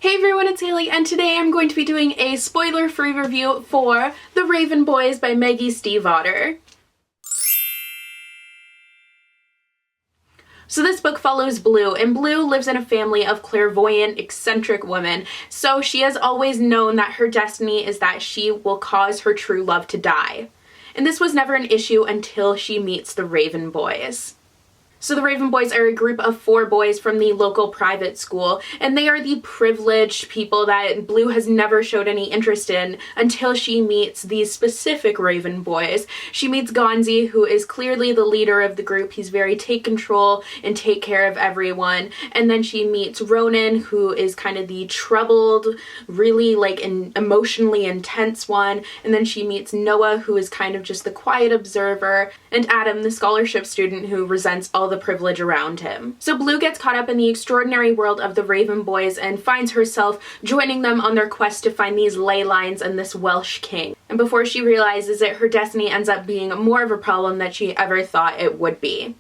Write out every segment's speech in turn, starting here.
Hey everyone, it's Haley, and today I'm going to be doing a spoiler-free review for The Raven Boys by Maggie Stiefvater. So this book follows Blue, and Blue lives in a family of clairvoyant, eccentric women, so she has always known that her destiny is that she will cause her true love to die. And this was never an issue until she meets the Raven Boys. So the Raven Boys are a group of 4 boys from the local private school, and they are the privileged people that Blue has never showed any interest in until she meets these specific Raven Boys. She meets Gonzi, who is clearly the leader of the group. He's very take control and take care of everyone. And then she meets Ronan, who is kind of the troubled, really emotionally intense one. And then she meets Noah, who is kind of just the quiet observer, and Adam, the scholarship student who resents all the privilege around him. So Blue gets caught up in the extraordinary world of the Raven Boys and finds herself joining them on their quest to find these ley lines and this Welsh king. And before she realizes it, her destiny ends up being more of a problem than she ever thought it would be.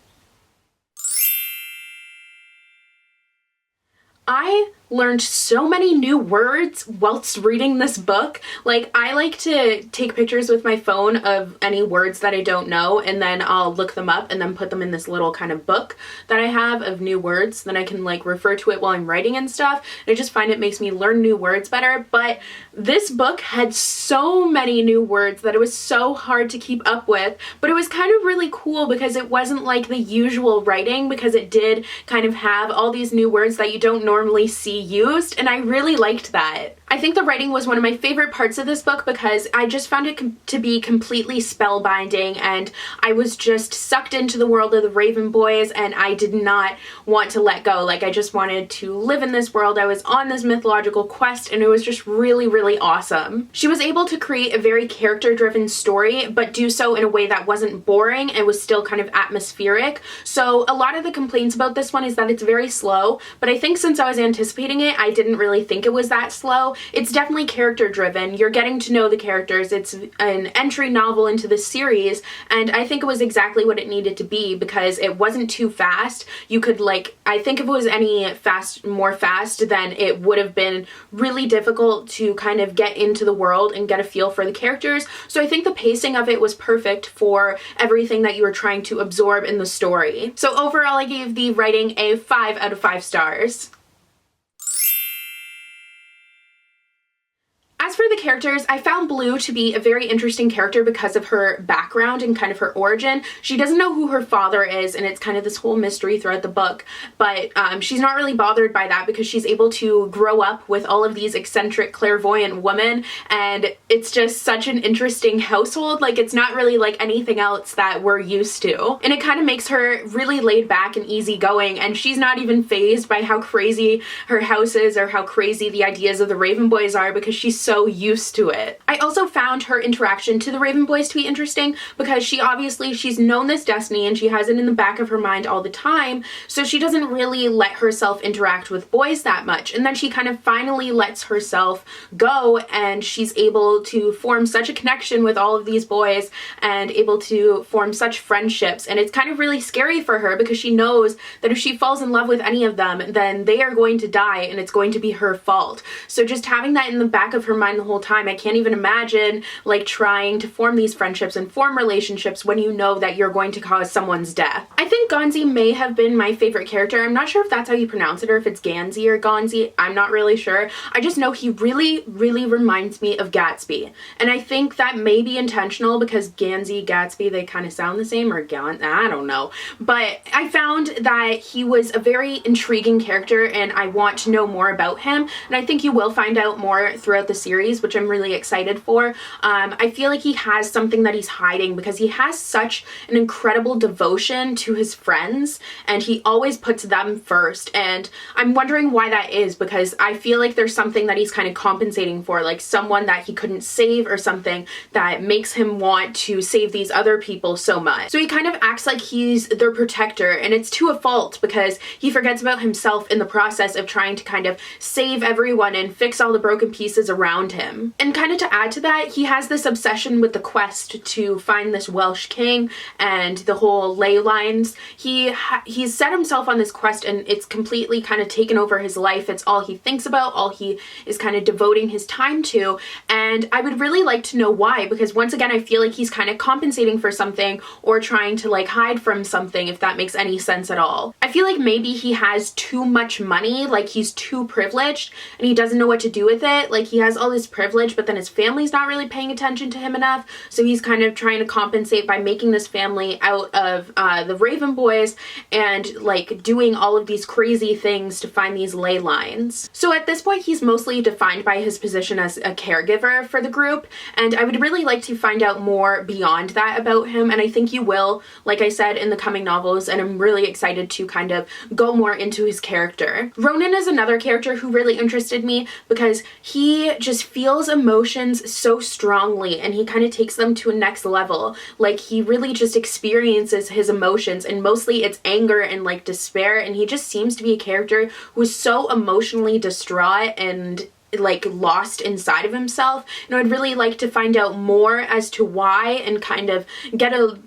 I learned so many new words whilst reading this book. I like to take pictures with my phone of any words that I don't know, and then I'll look them up and then put them in this little kind of book that I have of new words. Then I can refer to it while I'm writing and stuff. And I just find it makes me learn new words better. But this book had so many new words that it was so hard to keep up with. But it was kind of really cool because it wasn't like the usual writing, because it did kind of have all these new words that you don't normally see used, and I really liked that. I think the writing was one of my favorite parts of this book because I just found it to be completely spellbinding, and I was just sucked into the world of the Raven Boys, and I did not want to let go. I just wanted to live in this world. I was on this mythological quest, and it was just really, really awesome. She was able to create a very character-driven story, but do so in a way that wasn't boring and was still kind of atmospheric. So a lot of the complaints about this one is that it's very slow, but I think since I was anticipating it, I didn't really think it was that slow. It's definitely character driven. You're getting to know the characters. It's an entry novel into the series, and I think it was exactly what it needed to be because it wasn't too fast. You could I think if it was any more fast, then it would have been really difficult to kind of get into the world and get a feel for the characters. So I think the pacing of it was perfect for everything that you were trying to absorb in the story. So overall, I gave the writing a 5 out of 5 stars. As for the characters, I found Blue to be a very interesting character because of her background and kind of her origin. She doesn't know who her father is, and it's kind of this whole mystery throughout the book, but she's not really bothered by that because she's able to grow up with all of these eccentric clairvoyant women, and it's just such an interesting household. It's not really like anything else that we're used to, and it kind of makes her really laid back and easygoing, and she's not even fazed by how crazy her house is or how crazy the ideas of the Raven Boys are because she's so used to it. I also found her interaction to the Raven Boys to be interesting because she's known this destiny and she has it in the back of her mind all the time, so she doesn't really let herself interact with boys that much. And then she kind of finally lets herself go, and she's able to form such a connection with all of these boys and able to form such friendships. And it's kind of really scary for her because she knows that if she falls in love with any of them, then they are going to die and it's going to be her fault. So just having that in the back of her mind the whole time, I can't even imagine trying to form these friendships and form relationships when you know that you're going to cause someone's death. I think Gonzi may have been my favorite character. I'm not sure if that's how you pronounce it or if it's Ganzi or Gonzi. I'm not really sure. I just know he really, really reminds me of Gatsby. And I think that may be intentional because Ganzi, Gatsby, they kind of sound the same, or I don't know. But I found that he was a very intriguing character and I want to know more about him. And I think you will find out more throughout the series, which I'm really excited for. I feel like he has something that he's hiding because he has such an incredible devotion to his friends and he always puts them first, and I'm wondering why that is because I feel like there's something that he's kind of compensating for, like someone that he couldn't save or something that makes him want to save these other people so much. So he kind of acts like he's their protector, and it's to a fault because he forgets about himself in the process of trying to kind of save everyone and fix all the broken pieces around him. And kind of to add to that, he has this obsession with the quest to find this Welsh king and the whole ley lines. He's set himself on this quest, and it's completely kind of taken over his life. It's all he thinks about, all he is kind of devoting his time to, and I would really like to know why, because once again I feel like he's kind of compensating for something or trying to like hide from something, if that makes any sense at all. I feel like maybe he has too much money, like he's too privileged and he doesn't know what to do with it. Like he has all this privilege, but then his family's not really paying attention to him enough, so he's kind of trying to compensate by making this family out of the Raven boys and like doing all of these crazy things to find these ley lines. So at this point he's mostly defined by his position as a caregiver for the group, and I would really like to find out more beyond that about him, and I think you will, like I said, in the coming novels, and I'm really excited to kind of go more into his character. Ronan is another character who really interested me because he just feels emotions so strongly and he kind of takes them to a next level. Like he really just experiences his emotions, and mostly it's anger and like despair, and he just seems to be a character who is so emotionally distraught and like lost inside of himself, and I'd really like to find out more as to why and kind of get a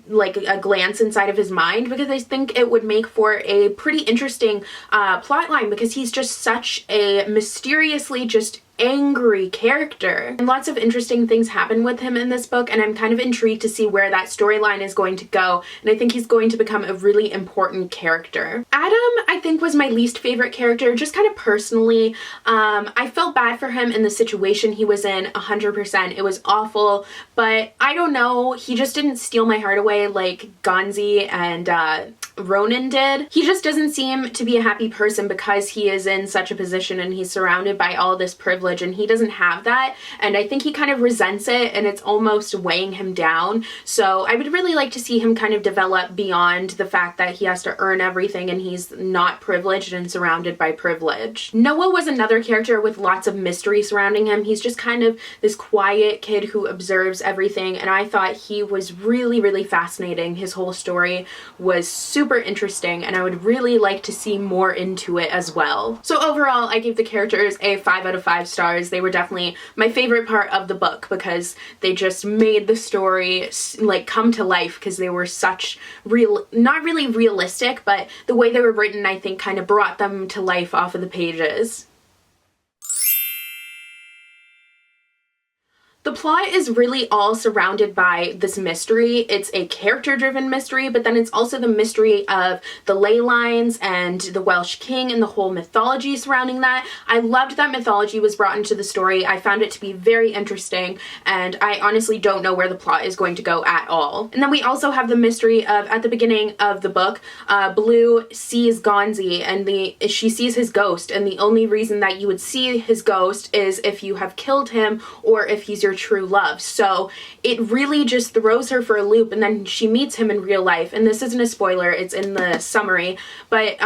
glance inside of his mind, because I think it would make for a pretty interesting plot line, because he's just such a mysteriously just angry character, and lots of interesting things happen with him in this book, and I'm kind of intrigued to see where that storyline is going to go, and I think he's going to become a really important character. Adam, I think, was my least favorite character, just kind of personally. I felt bad for him in the situation he was in 100%. It was awful, but I don't know, he just didn't steal my heart away like Gonzi and Ronan did. He just doesn't seem to be a happy person because he is in such a position and he's surrounded by all this privilege, and he doesn't have that, and I think he kind of resents it, and it's almost weighing him down. So I would really like to see him kind of develop beyond the fact that he has to earn everything and he's not privileged and surrounded by privilege. Noah was another character with lots of mystery surrounding him. He's just kind of this quiet kid who observes everything, and I thought he was really, really fascinating. His whole story was super interesting, and I would really like to see more into it as well. So overall, I gave the characters a 5 out of 5 stars. They were definitely my favorite part of the book because they just made the story like come to life, because they were such not really realistic, but the way they were written, I think, kind of brought them to life off of the pages. The plot is really all surrounded by this mystery. It's a character-driven mystery, but then it's also the mystery of the ley lines and the Welsh king and the whole mythology surrounding that. I loved that mythology was brought into the story. I found it to be very interesting, and I honestly don't know where the plot is going to go at all. And then we also have the mystery of, at the beginning of the book, Blue sees Gonzi, and she sees his ghost, and the only reason that you would see his ghost is if you have killed him or if he's your true love. So it really just throws her for a loop, and then she meets him in real life, and this isn't a spoiler, it's in the summary, but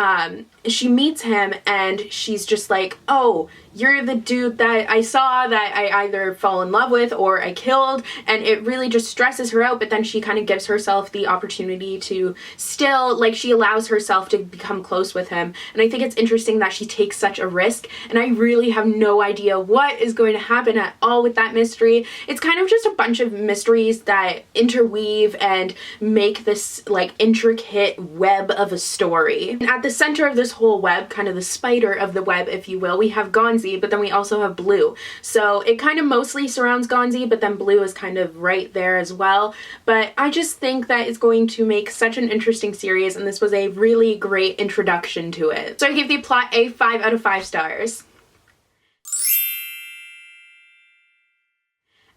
she meets him and she's just like, oh, you're the dude that I saw that I either fall in love with or I killed, and it really just stresses her out, but then she kind of gives herself the opportunity to still, like, she allows herself to become close with him, and I think it's interesting that she takes such a risk, and I really have no idea what is going to happen at all with that mystery. It's kind of just a bunch of mysteries that interweave and make this, like, intricate web of a story. And at the center of this whole web, kind of the spider of the web, if you will, we have Gonzi, but then we also have Blue. So it kind of mostly surrounds Gonzi, but then Blue is kind of right there as well. But I just think that it's going to make such an interesting series, and this was a really great introduction to it. So I give the plot a 5 out of 5 stars.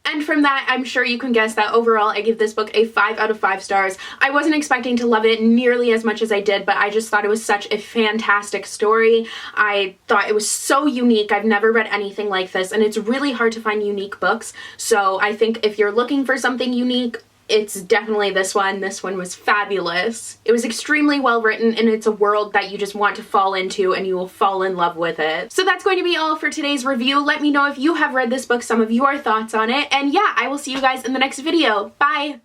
And from that, I'm sure you can guess that overall I give this book a 5 out of 5 stars. I wasn't expecting to love it nearly as much as I did, but I just thought it was such a fantastic story. I thought it was so unique. I've never read anything like this, and it's really hard to find unique books. So I think if you're looking for something unique, it's definitely this one. This one was fabulous. It was extremely well written, and it's a world that you just want to fall into and you will fall in love with it. So that's going to be all for today's review. Let me know if you have read this book, some of your thoughts on it, and yeah, I will see you guys in the next video. Bye!